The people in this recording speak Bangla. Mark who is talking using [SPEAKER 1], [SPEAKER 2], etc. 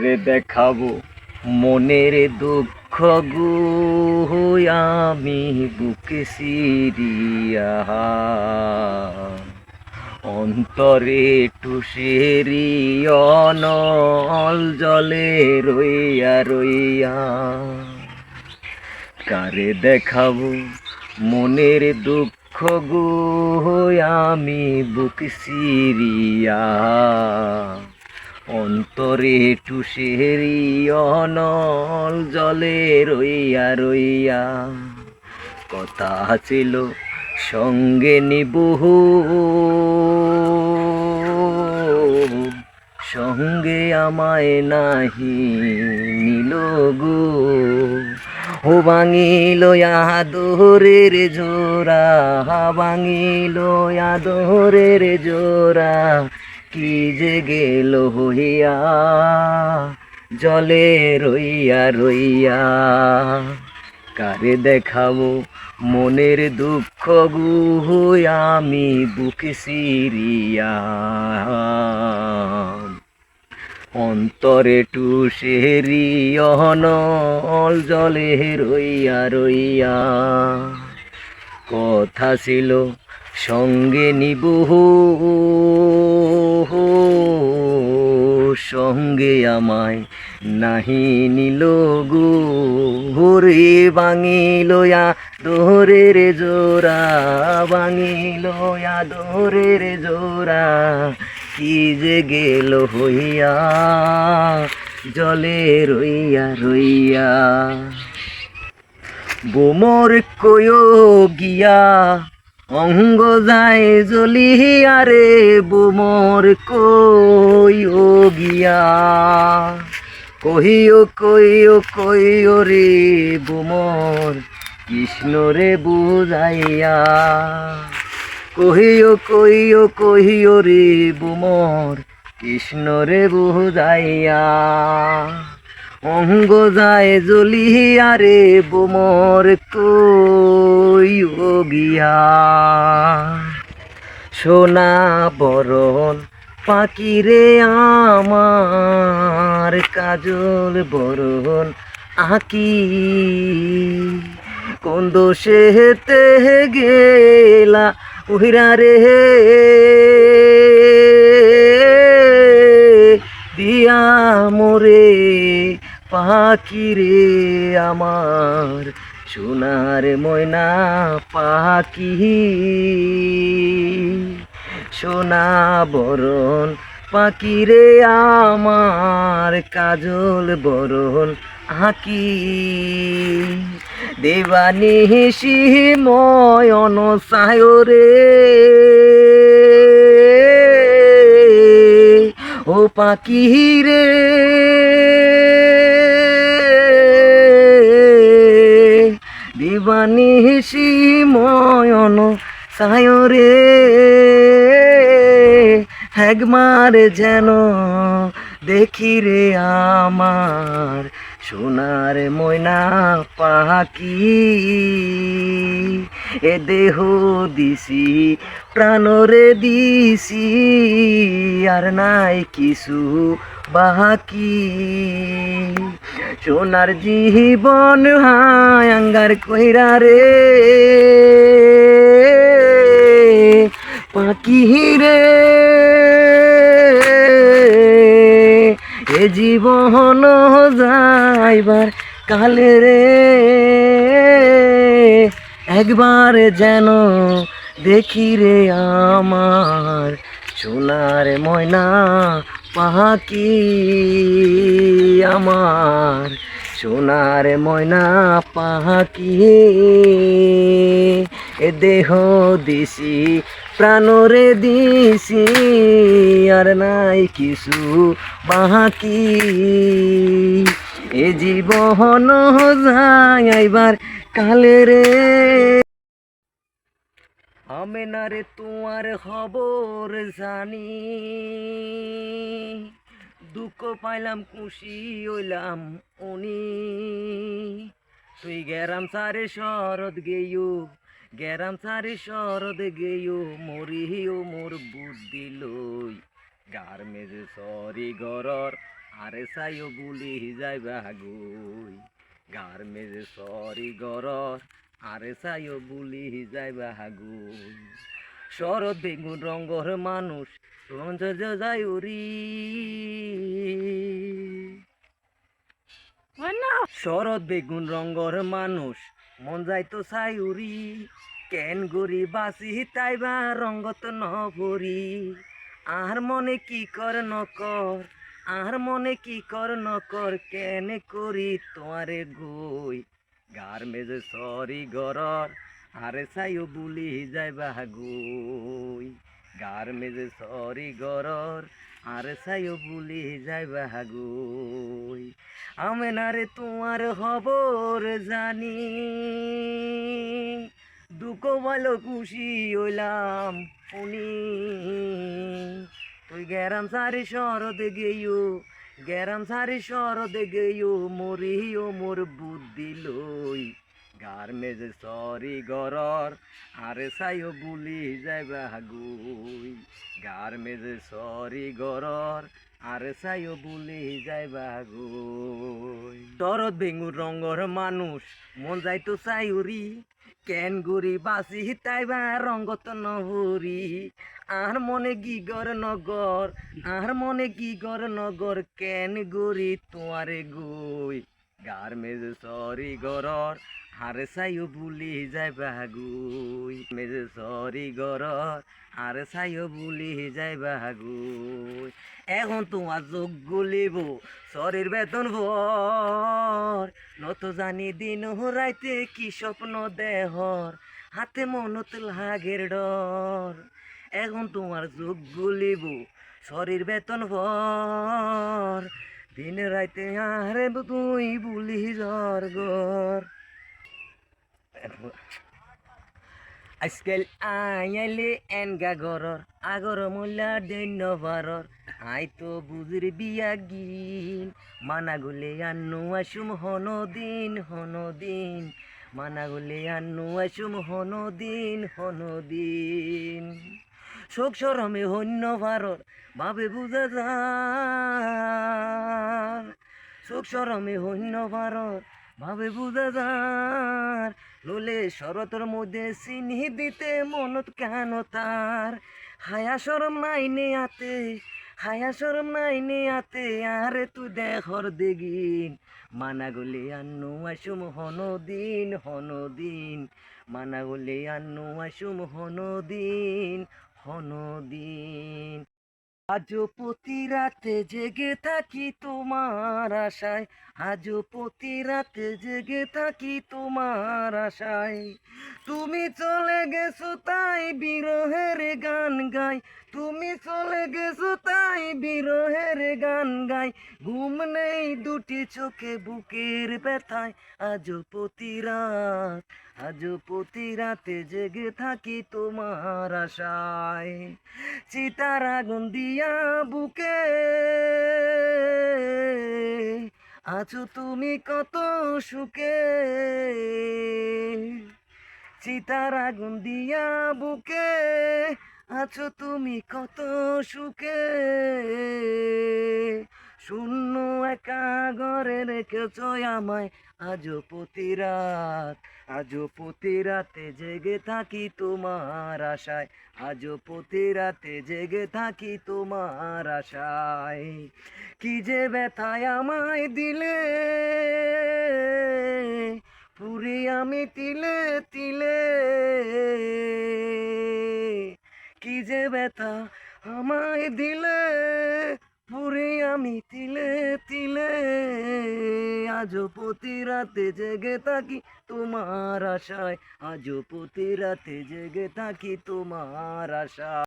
[SPEAKER 1] রে দেখাবো মনের দুঃখ গো, আমি বুকে সিরিয়া অন্তরে টুসেরি অনল জলে রইয়া রইয়া। কারে দেখাবো মনের দুঃখ গো, আমি বুক সিরিয়া অন্তরে টুসেরি অনল জলে রইয়া রইয়া। কথা ছিল সঙ্গে নিবহু, সঙ্গে আমায় নাহি নিল গো। ও ভাঙিল আদরের জোড়া, ভাঙিল আদরের জোড়া, কি যে গেল হইয়া জলে রইয়া রইয়া। কারে দেখাবো মনের দুঃখ গো, আমি বুক সিরিয়া অন্তরে টুসেরি অনল জলে রইয়া রইয়া। কথা ছিল সঙ্গে নিবহু, সঙ্গে আমায় নাহি নিল গো। রে ভাঙিল আদরের জোড়া, ভাঙিল আদরের জোড়া, কি যে গেল হইয়া জলে রইয়া রইয়া। বোমর কয়ো গিয়া অঙ্গ যায় জ্বলিয়া রে, বোমর কয়ো গিয়া, কহিও কইও কইও রে বোমর কৃষ্ণ রে বুঝাইয়া। কহিও কইও কহিও রে বোমর কৃষ্ণ রে বুঝাইয়া। অঙ্গ যায় জ্বলিয়া রে বোমর কইও গিয়া। সোনা বরণ পাখি রে আমার, কাজল বরণ আঁকি, কোন দোষে হেতে গেলা উহিরা রে দিয়া মোরে পাখি রে আমার, সোনার ময়না পাখি। সোনা বরণ পাখি রে আমার, কাজল বরণ আঁকি, দেবানিশি ময়ন সায় রে ও পাখি রে। দিবানিশি ময়ন সায় রে, একবার যেন দেখি রে আমার, সোনার ময়না পাখি। এ দেহ দিছি প্রাণরে দিছি, আর নাই কিছু বাকি। সোনার জীবন হায় আঙ্গার কইরা রে পাখি রে। এ জীবন যাইবার কালে রে, একবার যেন দেখি রে আমার, সোনার ময়না পাখি আমার, সোনার ময়না পাখি। এ দেহ দিছি প্রাণরে দিছি, আর নাই কিছু বাকি। এ জীবন যাইবার কালে রে। আমি না রে তোমার খবর জানি, দুঃখ পাইলাম খুশি হইলাম উনি। তুই গেরাম সারে শরৎ গেয়ু, গেরাম সারে শরৎ গেয়ু, মরিও মোর বুদ্ধি লই, গার মেজে সরি গরর আরে সাইও বুলি যাইবা গই গার মেজে সরি গরর আরে সাইও বুলি যাইবা গই শরৎ বেগুন রঙ্গর মানুষ রঞ্জ যায় উরি শরৎ বেগুন রঙ্গর মানুষ মন যাইতো সাইউরি কেন গরি বাসি তাইবা রঙ্গত নভরি আর মনে কি কর নকর আর মনে কি কর নকর কেন করি তোমারে গই গার মেজে সরি গরর আরে সাইও বুলি যাইবা গই গার মেজে সরি গরর আরে সাইও বুলি যাইবা গই আমি না রে তোমার খবর জানি দুঃখ ভালো খুশি হইলাম শুনি তুই গেরাম সারি শরদে গেয়ো গেরাম সারি শরদে গেয়ো মরিও মোর বুদ্ধি লই গার মেজে সরি গরর আরে সাইও বুলি যাইবা গই গার মেজে সরি গরর আরে সাইও বুলি যাইবা গই শরৎ বেগুন রঙ্গর মানুষ মন যাইতো সাইউরি কেন গুরি বাসি তাইবা রঙ্গত নহরি আর মনে গিগর নগর আর মনে গিগর নগর কেন গুরি তোমারে গই গার মেজে সরি গরর আরে সাইও বুলি যাইবা গই মেজে সরি গরর আরে সাইও বুলি যাইবা গই এখন তোমার যোগ গুলিব শরীর বেতন ভর নত জানি দিন রাইতে কি স্বপ্ন দেহর হাতে মনত লাগের ডর এখন তোমার যোগ গুলিব শরীর বেতন ভর দিন রাইতে আরে তুই বুলি জর গর আজকাল আইলে এনগা গরর আগর মোল্লা দৈন্য ভারর আই তো বুঝির বিয়া গিন মানা গুলে আন্নু আসুম হন দিন মানা গুলে আন্নু আসুম হন দিন শোক সরমে হন্য ভারর ভাবে বুঝা যার শোক সরমে হন্য ভারর ভাবে বুঝা যার লোলে শরতর মধ্যে চিনি দিতে মনত কেন তার হায়া শরম নাই নে আতে হায়া শরম নাই নে আতে আরে তুই দেখর দেগিন মানা গলে আন্নু আসুম হন দিন মানা গলে আন্নু আসুম হন দিন আজও প্রতি রাতে জেগে থাকি তোমার আশায় আজও প্রতি রাতে জেগে থাকি তোমার আশায় তুমি চলে গেছো তাই বিরহের গান গাই তুমি চলে গেছো তাই বিরহের গান গাই ঘুম নেই দুটি চোখে বুকের ব্যথায় আজও প্রতি রাতে জেগে থাকি তোমার আশায় চিতার আগুন দিয়া বুকে আছো তুমি কত সুখে চিতার আগুন দিয়া বুকে আছো তুমি কত সুখে শূন্য একা ঘরে রেখেছ আমায় আজও প্রতি রাতে জেগে থাকি তোমার আশায় আজও প্রতি রাতে জেগে থাকি তোমার আশায় কি যে ব্যথায় আমায় দিলে পুরি আমি তিলে কি যে ব্যথা আমায় দিলে পুরি আমি তিলে আজও প্রতি রাতে জেগে থাকি তোমার আশায় আজও প্রতি রাতে জেগে থাকি তোমার আশায়।